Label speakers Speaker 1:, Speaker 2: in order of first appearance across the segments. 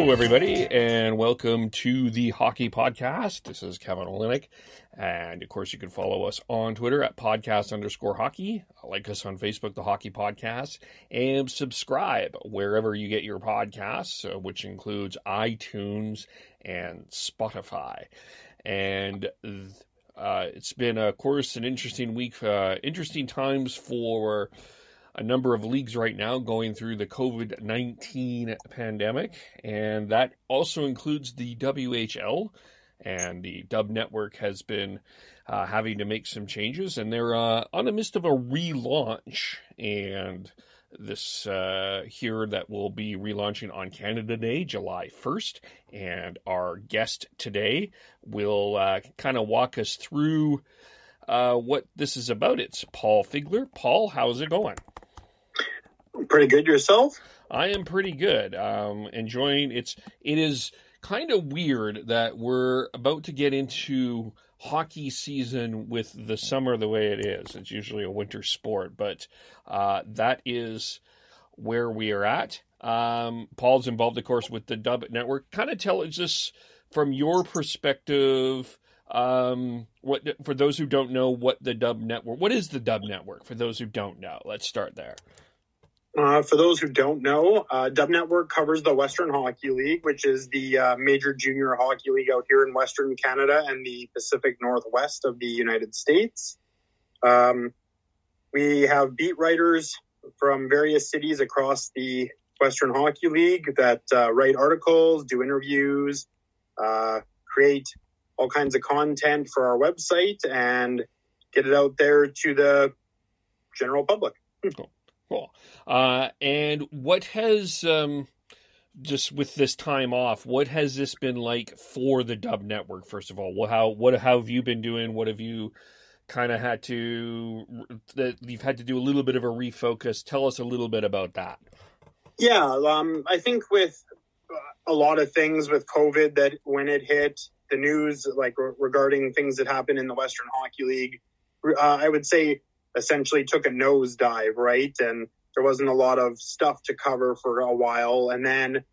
Speaker 1: Hello, everybody, and welcome to the Hockey Podcast. This is Kevin Olenek, and of course, you can follow us on Twitter at podcast_hockey, like us on Facebook, the Hockey Podcast, and subscribe wherever you get your podcasts, which includes iTunes and Spotify. And it's been, of course, an interesting week, interesting times for a number of leagues right now going through the COVID-19 pandemic, and that also includes the WHL, and the Dub Network has been having to make some changes, and they're on the midst of a relaunch, and this here that will be relaunching on Canada Day, July 1st, and our guest today will kind of walk us through what this is about. It's Paul Figler. Paul, how's it going?
Speaker 2: Pretty good. Yourself?
Speaker 1: I am pretty good. Enjoying it is kind of weird that we're about to get into hockey season with the summer the way it is. It's usually a winter sport, but that is where we are at. Paul's involved, of course, with the Dub Network. Kind of tell us just from your perspective, what, for those who don't know, what the Dub Network, what is the Dub Network? For those who don't know, let's start there.
Speaker 2: For those who don't know, Dub Network covers the Western Hockey League, which is the major junior hockey league out here in Western Canada and the Pacific Northwest of the United States. We have beat writers from various cities across the Western Hockey League that write articles, do interviews, create all kinds of content for our website, and get it out there to the general public.
Speaker 1: Cool. And what has, just with this time off, what has this been like for the Dub Network, first of all? How have you been doing? What have you kind of had to, that you've had to do a little bit of a refocus? Tell us a little bit about that.
Speaker 2: Yeah, I think with a lot of things with COVID, that when it hit the news, like regarding things that happened in the Western Hockey League, I would say essentially took a nosedive, right? And there wasn't a lot of stuff to cover for a while. And then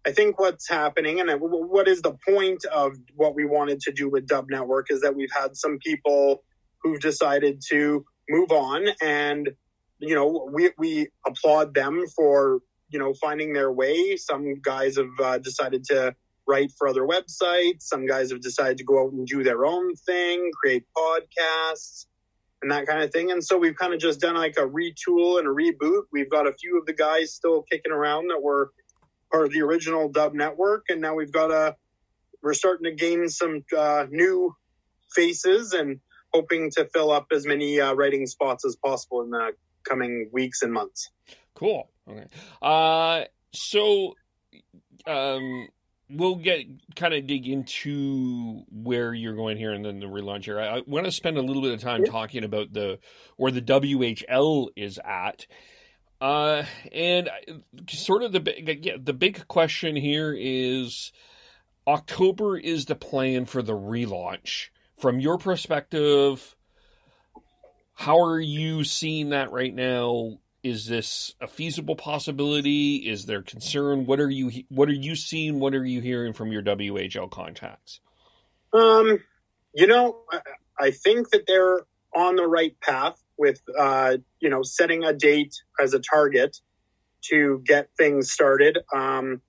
Speaker 2: I think what's happening, and what is the point of what we wanted to do with Dub Network, is that we've had some people who've decided to move on, and, you know, we applaud them for, you know, finding their way. Some guys have decided to write for other websites. Some guys have decided to go out and do their own thing, create podcasts, and that kind of thing. And so we've kind of just done like a retool and a reboot. We've got a few of the guys still kicking around that were part of the original Dub Network. And now we're starting to gain some new faces and hoping to fill up as many writing spots as possible in the coming weeks and months.
Speaker 1: Cool. Okay. We'll dig into where you're going here and then the relaunch here. I want to spend a little bit of time talking about where the WHL is at. And sort of the big question here is, October is the plan for the relaunch. From your perspective, how are you seeing that right now? Is this a feasible possibility? Is there concern? What are you seeing? What are you hearing from your WHL contacts?
Speaker 2: You know, I think that they're on the right path with, you know, setting a date as a target to get things started. I'm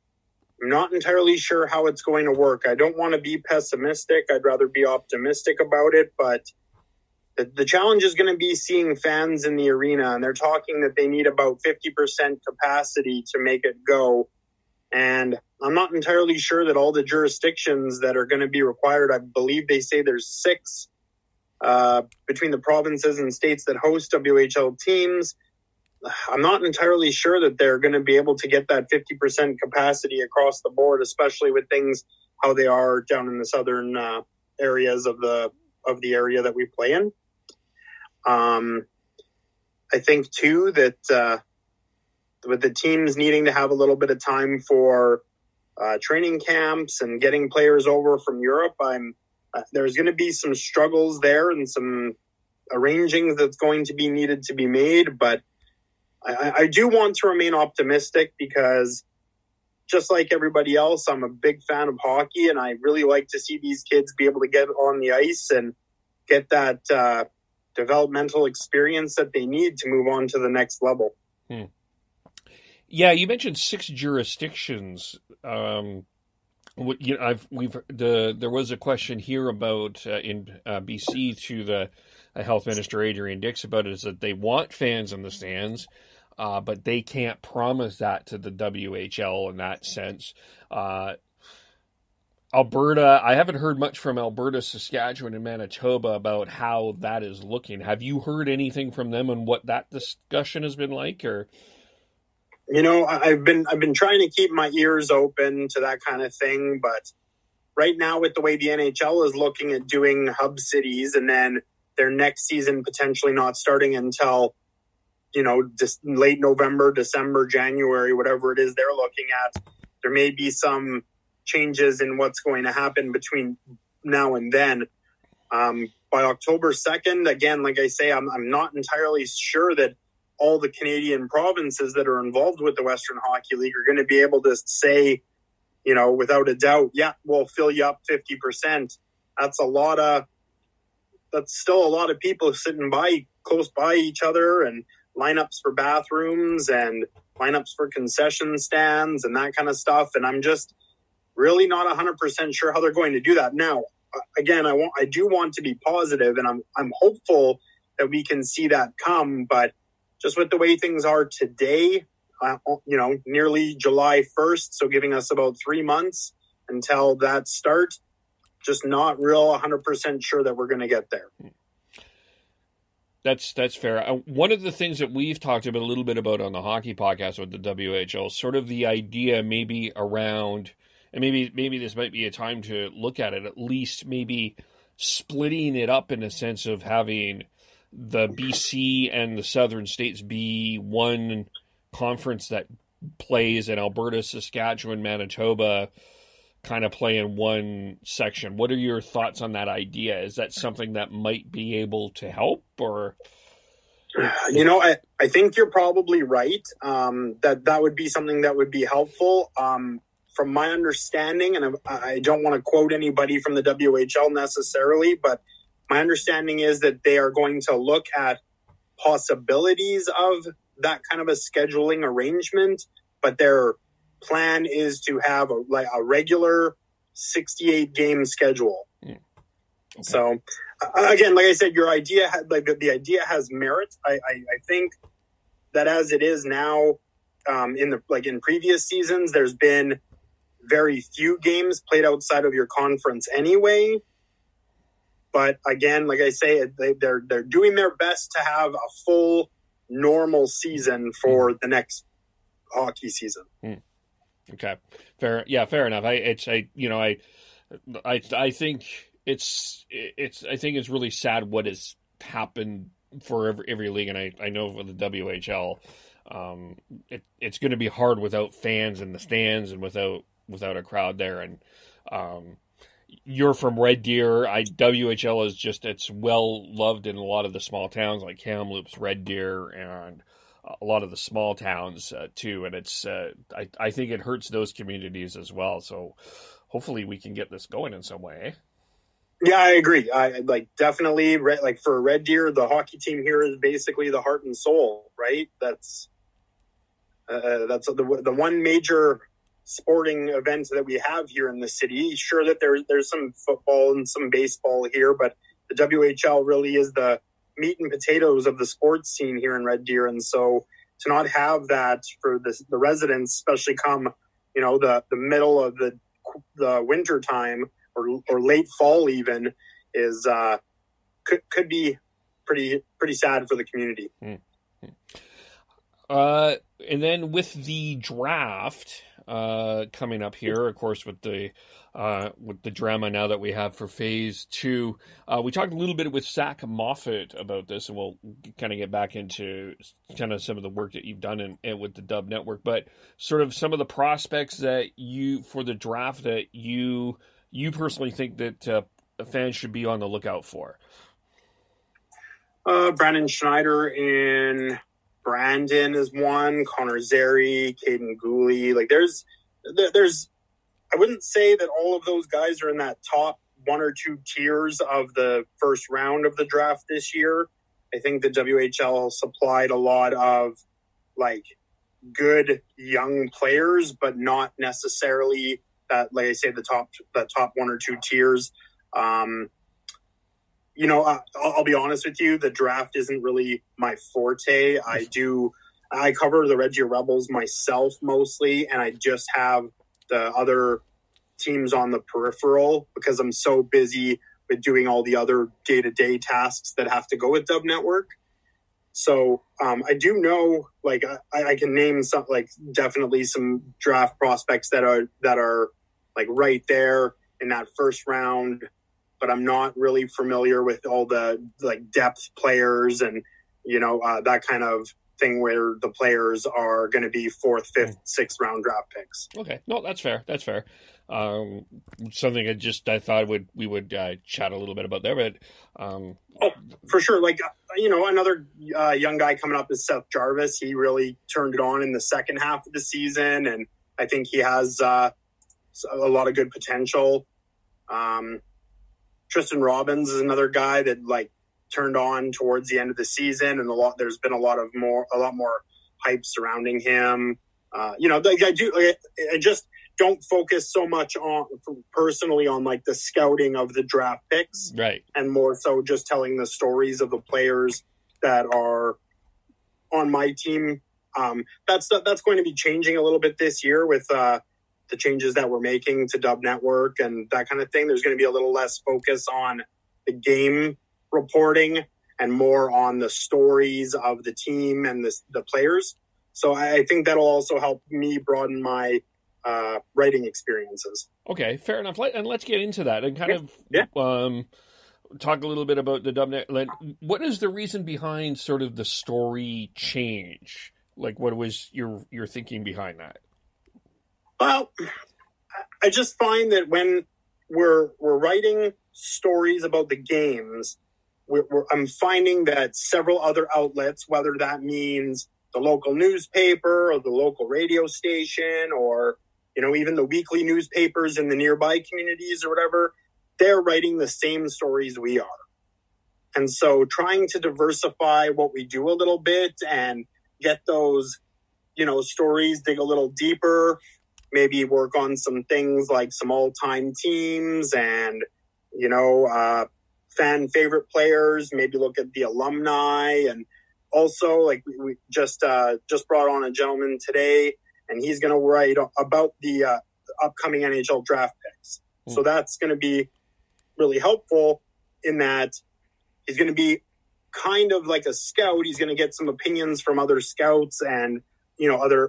Speaker 2: not entirely sure how it's going to work. I don't want to be pessimistic. I'd rather be optimistic about it, but the challenge is going to be seeing fans in the arena, and they're talking that they need about 50% capacity to make it go. And I'm not entirely sure that all the jurisdictions that are going to be required, I believe they say there's 6 between the provinces and states that host WHL teams. I'm not entirely sure that they're going to be able to get that 50% capacity across the board, especially with things how they are down in the southern areas of the area that we play in. I think too that with the teams needing to have a little bit of time for training camps and getting players over from Europe, there's going to be some struggles there and some arranging that's going to be needed to be made. But I do want to remain optimistic because just like everybody else, I'm a big fan of hockey, and I really like to see these kids be able to get on the ice and get that developmental experience that they need to move on to the next level.
Speaker 1: Yeah, you mentioned 6 jurisdictions. There was a question here about in BC to the health minister Adrian Dix about it, is that they want fans in the stands, but they can't promise that to the WHL in that sense. Alberta, I haven't heard much from Alberta, Saskatchewan, and Manitoba about how that is looking. Have you heard anything from them on what that discussion has been like, or?
Speaker 2: I've been trying to keep my ears open to that kind of thing, but right now with the way the NHL is looking at doing hub cities and then their next season potentially not starting until, late November, December, January, whatever it is they're looking at, there may be some changes in what's going to happen between now and then. By October 2nd, again, like I say, I'm not entirely sure that all the Canadian provinces that are involved with the Western Hockey League are going to be able to say, without a doubt, yeah, we'll fill you up 50%. That's still a lot of people sitting close by each other, and lineups for bathrooms and lineups for concession stands and that kind of stuff. And I'm just really not 100% sure how they're going to do that. Now, again, I do want to be positive, and I'm hopeful that we can see that come, but just with the way things are today, nearly July 1st, so giving us about 3 months until that start, just not real 100% sure that we're going to get there.
Speaker 1: That's fair. One of the things that we've talked about a little bit about on the hockey podcast with the WHL, sort of the idea maybe around, and maybe this might be a time to look at it, at least maybe splitting it up in a sense of having the BC and the southern states be one conference that plays, and Alberta, Saskatchewan, Manitoba kind of play in one section. What are your thoughts on that idea? Is that something that might be able to help, or?
Speaker 2: I think you're probably right. That would be something that would be helpful. From my understanding, and I don't want to quote anybody from the WHL necessarily, but my understanding is that they are going to look at possibilities of that kind of a scheduling arrangement, but their plan is to have a regular 68 game schedule. Okay. So again, like I said, your idea, the idea has merit. I think that as it is now, in previous seasons, there's been very few games played outside of your conference anyway. But again, like I say, they're doing their best to have a full normal season for the next hockey season.
Speaker 1: Okay, fair. Yeah, fair enough. I think it's really sad what has happened for every league, and I know for the WHL, it's going to be hard without fans in the stands and without a crowd there. And you're from Red Deer. WHL is it's well loved in a lot of the small towns like Kamloops, Red Deer, and a lot of the small towns too. And it's I think it hurts those communities as well. So hopefully we can get this going in some way.
Speaker 2: Yeah, I agree. I definitely for Red Deer, the hockey team here is basically the heart and soul, right? That's the one major sporting event that we have here in the city. Sure that there's some football and some baseball here, but the WHL really is the meat and potatoes of the sports scene here in Red Deer. And so to not have that for the residents, especially come, the middle of the winter time or late fall even, is could be pretty sad for the community.
Speaker 1: And then with the draft coming up here, of course, with the drama now that we have for phase 2, we talked a little bit with Zach Moffat about this, and we'll kind of get back into kind of some of the work that you've done with the Dub Network, but sort of some of the prospects that for the draft that you personally think that fans should be on the lookout for.
Speaker 2: Brandon Schneider in Brandon is one, Connor Zeri, Caden Gooley. There's I wouldn't say that all of those guys are in that top one or two tiers of the first round of the draft this year. I think the WHL supplied a lot of like good young players, but not necessarily that, like I say, the top one or two tiers. I'll be honest with you, the draft isn't really my forte. I cover the Red Deer Rebels myself mostly, and I just have the other teams on the peripheral because I'm so busy with doing all the other day-to-day tasks that have to go with Dub Network. So I do know, like, I can name some, like, definitely some draft prospects that are like right there in that first round, but I'm not really familiar with all the like depth players and that kind of thing where the players are going to be 4th, 5th, 6th round draft picks.
Speaker 1: Okay, no, that's fair. Something I thought we would chat a little bit about there, but
Speaker 2: for sure. Like, another young guy coming up is Seth Jarvis. He really turned it on in the second half of the season, and I think he has a lot of good potential. Tristan Robbins is another guy that like turned on towards the end of the season, and there's been a lot more hype surrounding him. I just don't focus so much personally on like the scouting of the draft picks,
Speaker 1: right? And
Speaker 2: more so just telling the stories of the players that are on my team. That's going to be changing a little bit this year with the changes that we're making to Dub Network and that kind of thing. There's going to be a little less focus on the game reporting and more on the stories of the team and the players. So I think that'll also help me broaden my writing experiences.
Speaker 1: Okay, fair enough. Let's get into that and kind of talk a little bit about the DubNet. What is the reason behind sort of the story change? Like, what was your thinking behind that?
Speaker 2: Well, I just find that when we're writing stories about the games, I'm finding that several other outlets, whether that means the local newspaper or the local radio station or, even the weekly newspapers in the nearby communities or whatever, they're writing the same stories we are. And so trying to diversify what we do a little bit and get those, stories, dig a little deeper, maybe work on some things like some all-time teams and, fan favorite players, maybe look at the alumni. And also, like, we just brought on a gentleman today, and he's going to write about the upcoming NHL draft picks. So that's going to be really helpful in that he's going to be kind of like a scout. He's going to get some opinions from other scouts and,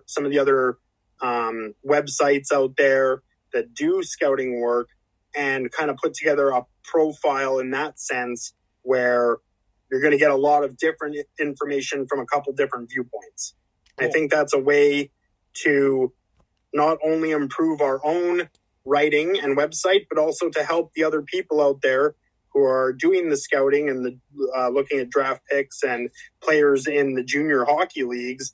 Speaker 2: some of the other websites out there that do scouting work and kind of put together a profile in that sense where you're going to get a lot of different information from a couple different viewpoints. Cool. I think that's a way to not only improve our own writing and website, but also to help the other people out there who are doing the scouting and the looking at draft picks and players in the junior hockey leagues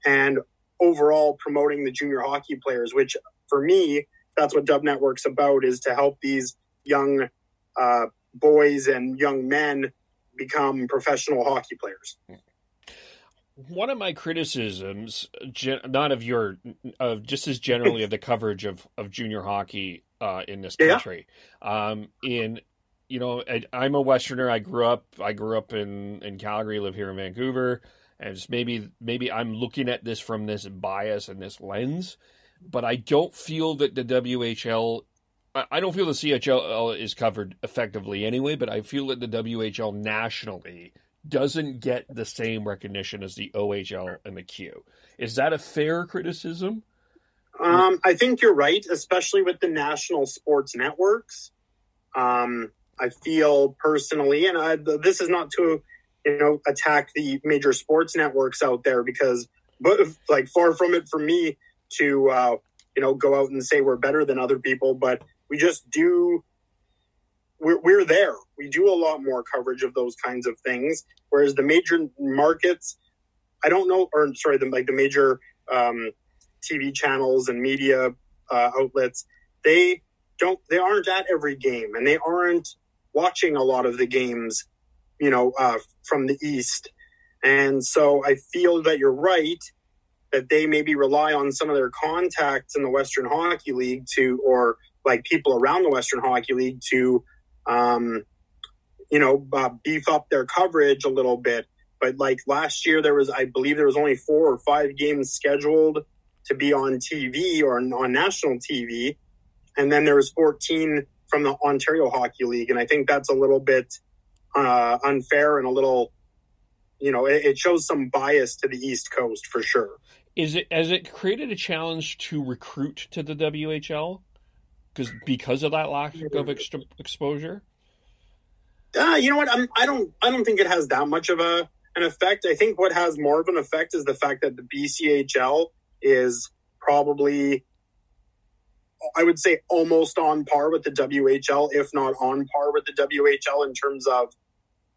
Speaker 2: and overall promoting the junior hockey players, which for me, that's what Dub Network's about, is to help these young boys and young men become professional hockey players.
Speaker 1: One of my criticisms, not of just as generally of the coverage of junior hockey in this country, I'm a Westerner. I grew up in Calgary, live here in Vancouver, and just maybe I'm looking at this from this bias and this lens, but I don't feel that the WHL. I don't feel the CHL is covered effectively anyway, but I feel that the WHL nationally doesn't get the same recognition as the OHL and the Q. Is that a fair criticism?
Speaker 2: I think you're right, especially with the national sports networks. I feel personally, and this is not to, attack the major sports networks out there but far from it for me to, go out and say we're better than other people, but we just do. We're there. We do a lot more coverage of those kinds of things. Whereas the major markets, I don't know, the major TV channels and media outlets, they aren't at every game, and they aren't watching a lot of the games, from the East. And so I feel that you're right, that they maybe rely on some of their contacts in the Western Hockey League or like people around the Western Hockey League to, beef up their coverage a little bit. But like last year, I believe there was only 4 or 5 games scheduled to be on TV or on national TV. And then there was 14 from the Ontario Hockey League. And I think that's a little bit unfair and a little, it shows some bias to the East Coast for sure.
Speaker 1: Has it created a challenge to recruit to the WHL because of that lack of exposure?
Speaker 2: You know what? I don't think it has that much of an effect. I think what has more of an effect is the fact that the BCHL is probably, I would say, almost on par with the WHL, if not on par with the WHL in terms of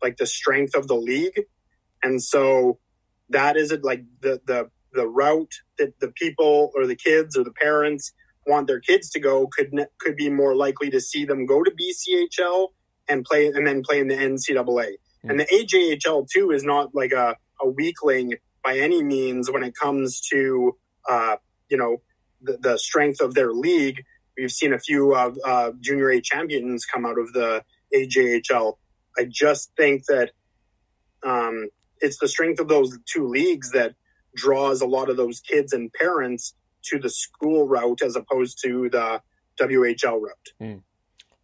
Speaker 2: like the strength of the league. And so that is it, like the route that the people or the kids or the parents want their kids to go could be more likely to see them go to BCHL and then play in the NCAA. And the AJHL too is not like a weakling by any means when it comes to the strength of their league. We've seen a few junior A champions come out of the AJHL. I just think that it's the strength of those two leagues that draws a lot of those kids and parents to the school route as opposed to the WHL route.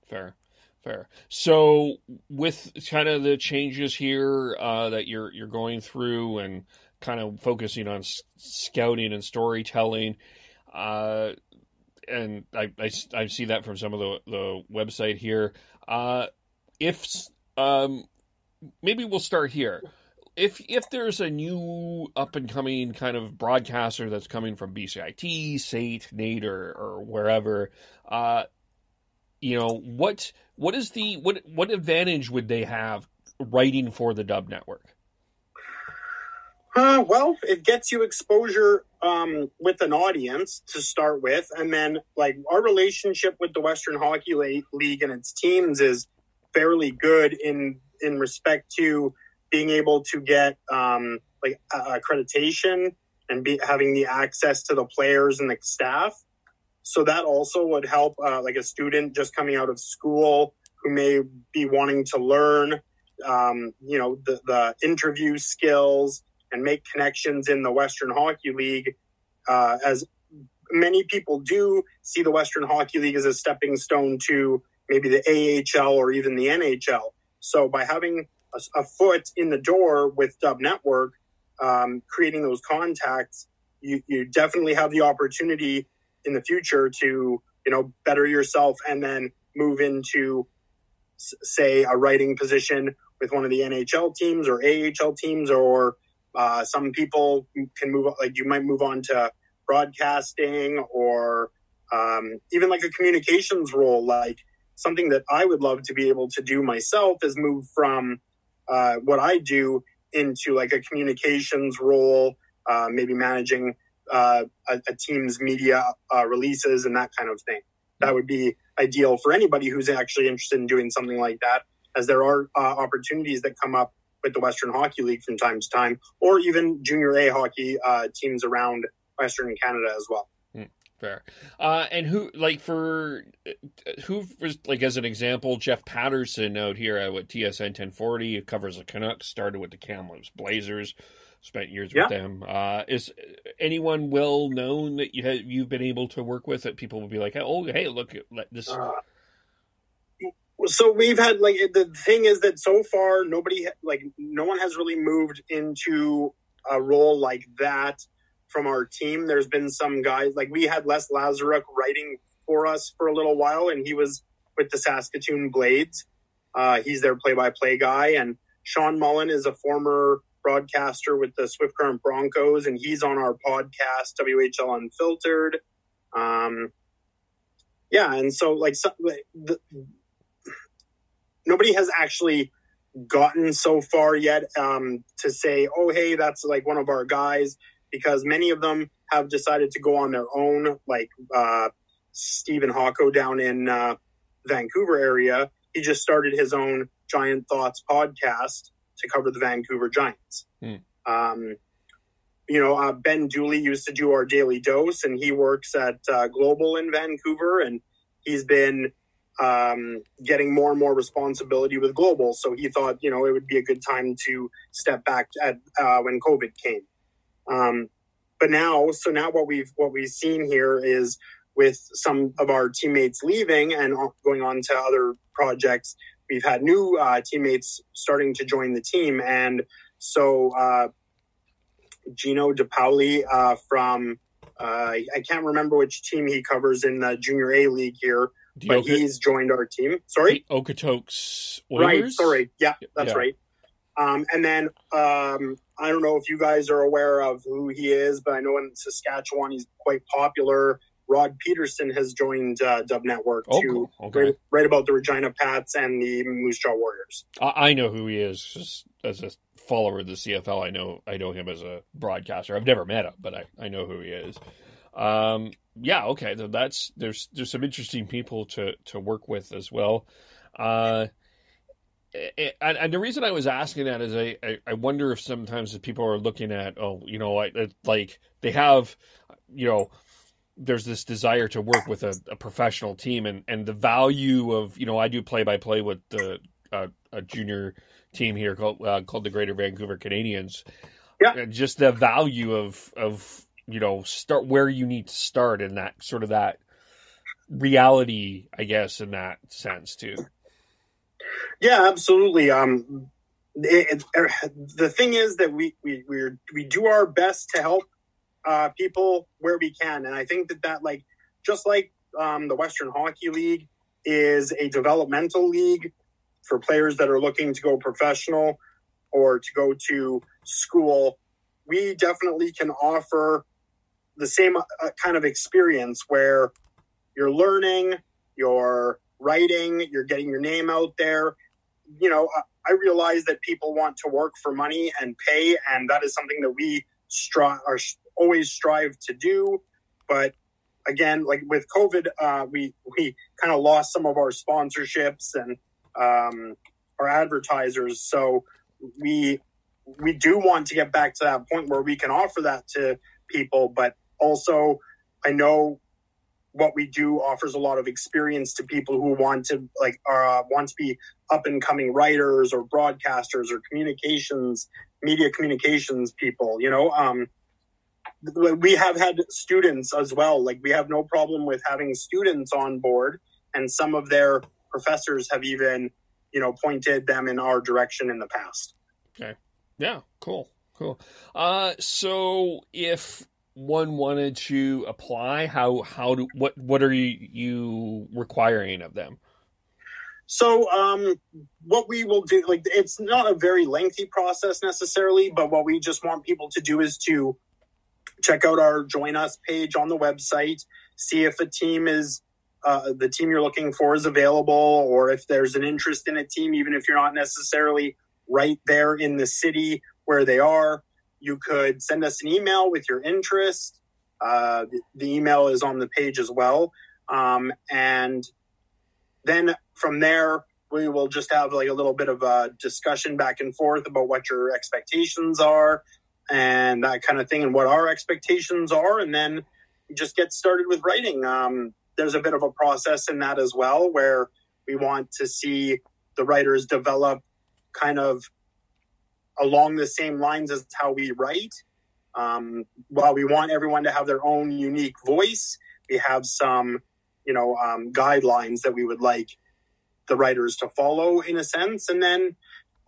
Speaker 1: Fair. So with kind of the changes here that you're going through and kind of focusing on scouting and storytelling, and I see that from some of the website here. Maybe we'll start here. If there's a new up and coming kind of broadcaster that's coming from BCIT, SAIT, NAIT, or wherever, what advantage would they have writing for the Dub Network?
Speaker 2: Well, it gets you exposure with an audience to start with, and then like our relationship with the Western Hockey League and its teams is fairly good in respect to being able to get accreditation and having the access to the players and the staff. So that also would help like a student just coming out of school who may be wanting to learn, the interview skills and make connections in the Western Hockey League. As many people do see the Western Hockey League as a stepping stone to maybe the AHL or even the NHL. So by having a foot in the door with Dub Network, creating those contacts, you definitely have the opportunity in the future to, better yourself and then move into, say, a writing position with one of the NHL teams or AHL teams, or some people can move, like you might move on to broadcasting or even like a communications role. Like something that I would love to be able to do myself is move from what I do into like a communications role, maybe managing a team's media releases and that kind of thing. That would be ideal for anybody who's actually interested in doing something like that, as there are opportunities that come up with the Western Hockey League from time to time, or even junior A hockey teams around Western Canada as well.
Speaker 1: Fair. And who was, like, as an example, Jeff Patterson out here at TSN 1040 covers the Canucks, started with the Kamloops Blazers, spent years with them. Is anyone well known that you've been able to work with that people will be like, oh, hey, look at this?
Speaker 2: So we've had, like, the thing is that so far no one has really moved into a role like that from our team. There's been some guys, like we had Les Lazaruk writing for us for a little while, and he was with the Saskatoon Blades. He's their play-by-play guy. And Sean Mullen is a former broadcaster with the Swift Current Broncos, and he's on our podcast, WHL Unfiltered. And so nobody has actually gotten so far yet to say, oh, hey, that's like one of our guys, because many of them have decided to go on their own, like Stephen Hawko down in Vancouver area. He just started his own Giant Thoughts podcast to cover the Vancouver Giants. Ben Dooley used to do our Daily Dose, and he works at Global in Vancouver, and he's been getting more and more responsibility with Global. So he thought, it would be a good time to step back at when COVID came. But now what we've seen here is, with some of our teammates leaving and going on to other projects, we've had new teammates starting to join the team. And so Gino DePauli from, I can't remember which team he covers in the Junior A League here, but he's joined our team. Sorry?
Speaker 1: Okotoks Oilers?
Speaker 2: Right, sorry. Yeah, that's right. And then I don't know if you guys are aware of who he is, but I know in Saskatchewan he's quite popular. Rod Peterson has joined Dub Network to write about the Regina Pats and the Moose Jaw Warriors.
Speaker 1: I know who he is. Just as a follower of the CFL, I know him as a broadcaster. I've never met him, but I know who he is. Okay. There's some interesting people to work with as well. And the reason I was asking that is I wonder if sometimes people are looking at, they have, there's this desire to work with a professional team and the value of, I do play-by-play with a junior team here called the Greater Vancouver Canadians.
Speaker 2: Yeah.
Speaker 1: And just the value of start where you need to start in that sort of that reality, I guess, in that sense too.
Speaker 2: Yeah, absolutely. The thing is that we do our best to help people where we can. And I think that just like the Western Hockey League is a developmental league for players that are looking to go professional or to go to school, we definitely can offer the same kind of experience where you're learning, you're writing, you're getting your name out there. I realize that people want to work for money and pay, and that is something that we always strive to do. But again, like with COVID, we kind of lost some of our sponsorships and our advertisers. So we do want to get back to that point where we can offer that to people. But also, I know what we do offers a lot of experience to people who want to be up and coming writers or broadcasters or media communications people. We have had students as well. Like, we have no problem with having students on board, and some of their professors have even, pointed them in our direction in the past.
Speaker 1: Okay. Yeah. Cool. So if one wanted to apply, what are you requiring of them?
Speaker 2: So what we will do, it's not a very lengthy process necessarily, but what we just want people to do is to check out our Join Us page on the website, see if a team is the team you're looking for is available, or if there's an interest in a team, even if you're not necessarily right there in the city where they are. You could send us an email with your interest. The email is on the page as well. And then from there, we will just have a little bit of a discussion back and forth about what your expectations are and that kind of thing, and what our expectations are. And then we just get started with writing. There's a bit of a process in that as well, where we want to see the writers develop kind of along the same lines as how we write. While we want everyone to have their own unique voice, we have some, guidelines that we would like the writers to follow in a sense. And then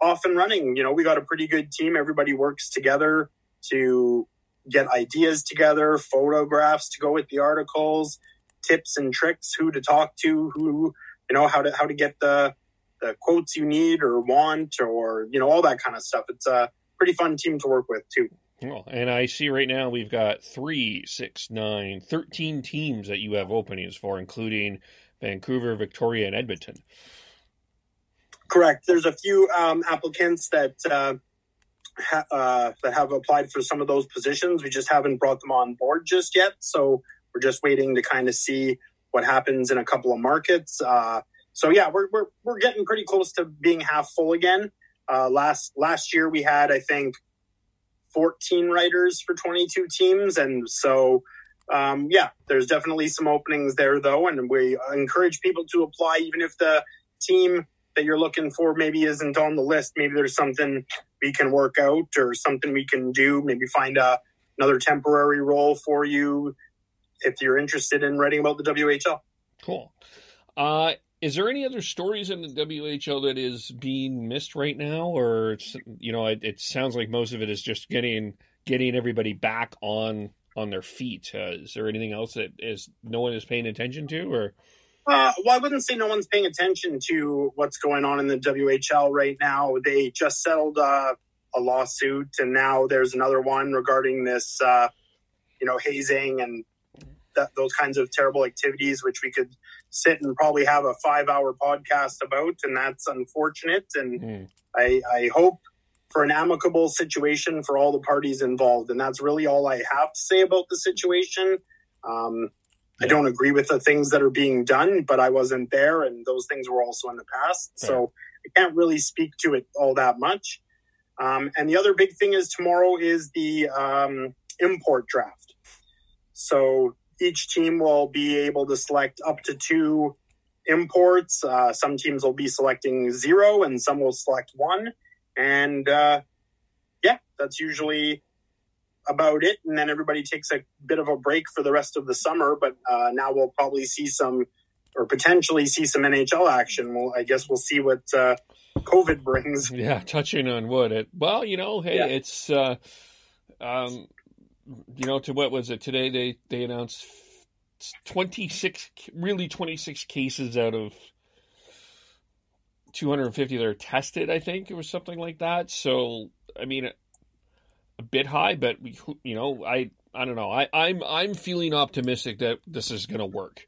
Speaker 2: off and running, we got a pretty good team. Everybody works together to get ideas together, photographs to go with the articles, tips and tricks, who to talk to, how to get the quotes you need or want, or, all that kind of stuff. It's a pretty fun team to work with too.
Speaker 1: Well, and I see right now we've got 13 teams that you have openings for, including Vancouver, Victoria, and Edmonton.
Speaker 2: Correct. There's a few applicants that have applied for some of those positions. We just haven't brought them on board just yet. So we're just waiting to kind of see what happens in a couple of markets. So yeah, we're getting pretty close to being half full again. Last year we had, I think, 14 writers for 22 teams. And so, there's definitely some openings there, though. And we encourage people to apply, even if the team that you're looking for maybe isn't on the list. Maybe there's something we can work out or something we can do. Maybe find another temporary role for you if you're interested in writing about the WHL.
Speaker 1: Cool. Is there any other stories in the WHL that is being missed right now, or it sounds like most of it is just getting everybody back on their feet? Is there anything else that no one is paying attention to, or?
Speaker 2: Well, I wouldn't say no one's paying attention to what's going on in the WHL right now. They just settled a lawsuit, and now there's another one regarding this, hazing and those kinds of terrible activities, which we could sit and probably have a 5-hour podcast about, and that's unfortunate. And I hope for an amicable situation for all the parties involved, and that's really all I have to say about the situation. I don't agree with the things that are being done, but I wasn't there, and those things were also in the past, so I can't really speak to it all that much. And the other big thing is tomorrow is the import draft. So each team will be able to select up to 2 imports. Some teams will be selecting 0 and some will select 1. And that's usually about it. And then everybody takes a bit of a break for the rest of the summer. But now we'll probably potentially see some NHL action. I guess we'll see what COVID brings.
Speaker 1: Yeah, touching on wood. It's to what was it today? They announced 26 cases out of 250 that are tested. I think it was something like that. So I mean, a bit high, but I don't know. I'm feeling optimistic that this is going to work.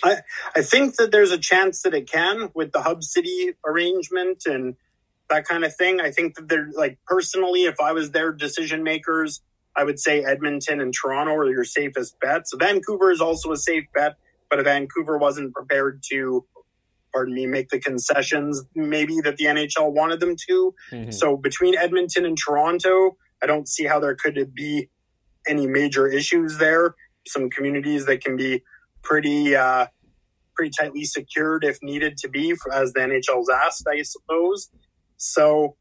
Speaker 2: I think that there's a chance that it can with the hub city arrangement and that kind of thing. I think that they're personally, if I was their decision makers, I would say Edmonton and Toronto are your safest bets. Vancouver is also a safe bet, but if Vancouver wasn't prepared to, make the concessions maybe that the NHL wanted them to. Mm-hmm. So between Edmonton and Toronto, I don't see how there could be any major issues there. Some communities that can be pretty tightly secured if needed to be, as the NHL's asked, I suppose. So,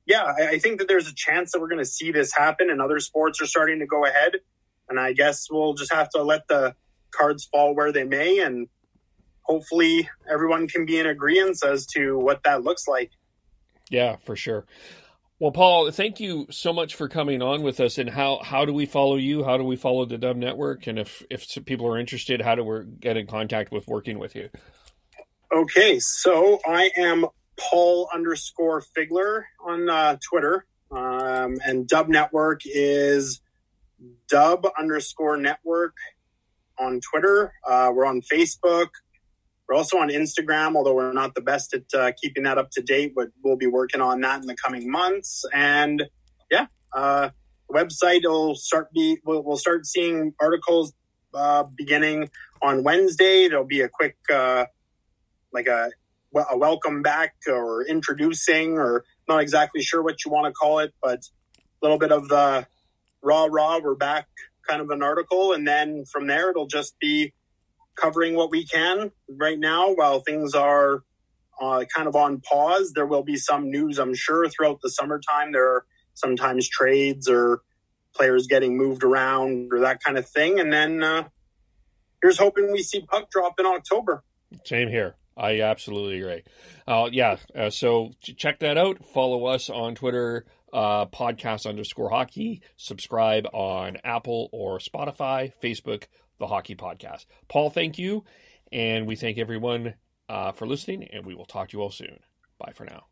Speaker 2: yeah, I think that there's a chance that we're going to see this happen, and other sports are starting to go ahead. And I guess we'll just have to let the cards fall where they may, and hopefully everyone can be in agreement as to what that looks like.
Speaker 1: Yeah, for sure. Well, Paul, thank you so much for coming on with us. And how do we follow you? How do we follow the Dub Network? And if people are interested, how do we get in contact with working with you? Okay, so I am Paul_Figler on Twitter. And Dub Network is Dub_Network on Twitter. We're on Facebook. We're also on Instagram, although we're not the best at keeping that up to date, but we'll be working on that in the coming months. And the website will we'll start seeing articles beginning on Wednesday. There'll be a quick a welcome back or introducing, or not exactly sure what you want to call it, but a little bit of the rah, we're back kind of an article. And then from there, it'll just be covering what we can right now while things are kind of on pause. There will be some news, I'm sure, throughout the summertime. There are sometimes trades or players getting moved around or that kind of thing. And then here's hoping we see puck drop in October. Same here. I absolutely agree. So check that out. Follow us on Twitter, podcast_hockey. Subscribe on Apple or Spotify, Facebook, The Hockey Podcast. Paul, thank you. And we thank everyone for listening, and we will talk to you all soon. Bye for now.